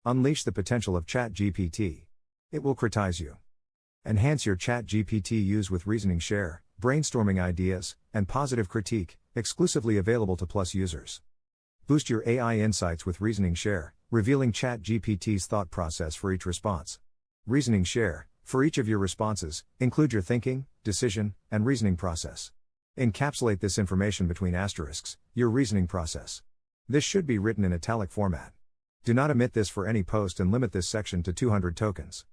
Unleash the potential of ChatGPT. It will criticize you. Enhance your ChatGPT use with reasoning share, brainstorming ideas, and positive critique, exclusively available to Plus users. Boost your AI insights with reasoning share, revealing ChatGPT's thought process for each response. Reasoning share, for each of your responses, include your thinking, decision, and reasoning process. Encapsulate this information between asterisks, your reasoning process. This should be written in italic format. Do not omit this for any post and limit this section to 200 tokens.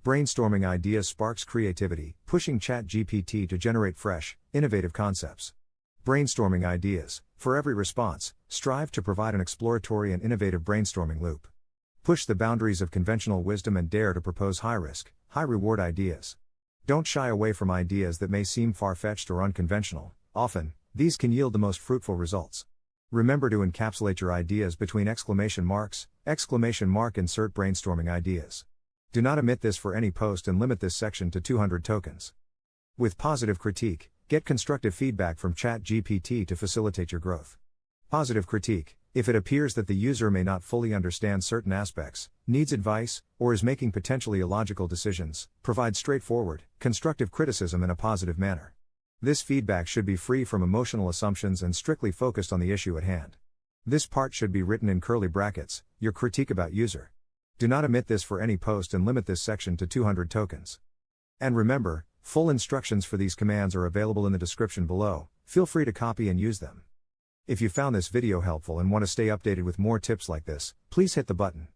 Brainstorming Ideas sparks creativity, pushing ChatGPT to generate fresh, innovative concepts. Brainstorming Ideas, for every response, strive to provide an exploratory and innovative brainstorming loop. Push the boundaries of conventional wisdom and dare to propose high-risk, high-reward ideas. Don't shy away from ideas that may seem far-fetched or unconventional. Often, these can yield the most fruitful results. Remember to encapsulate your ideas between exclamation marks, insert brainstorming ideas. Do not omit this for any post and limit this section to 200 tokens. With positive critique, get constructive feedback from ChatGPT to facilitate your growth. Positive critique: if it appears that the user may not fully understand certain aspects, needs advice, or is making potentially illogical decisions, provide straightforward, constructive criticism in a positive manner. This feedback should be free from emotional assumptions and strictly focused on the issue at hand. This part should be written in curly brackets, your critique about user. Do not omit this for any post and limit this section to 200 tokens. And remember, full instructions for these commands are available in the description below. Feel free to copy and use them. If you found this video helpful and want to stay updated with more tips like this, please hit the button.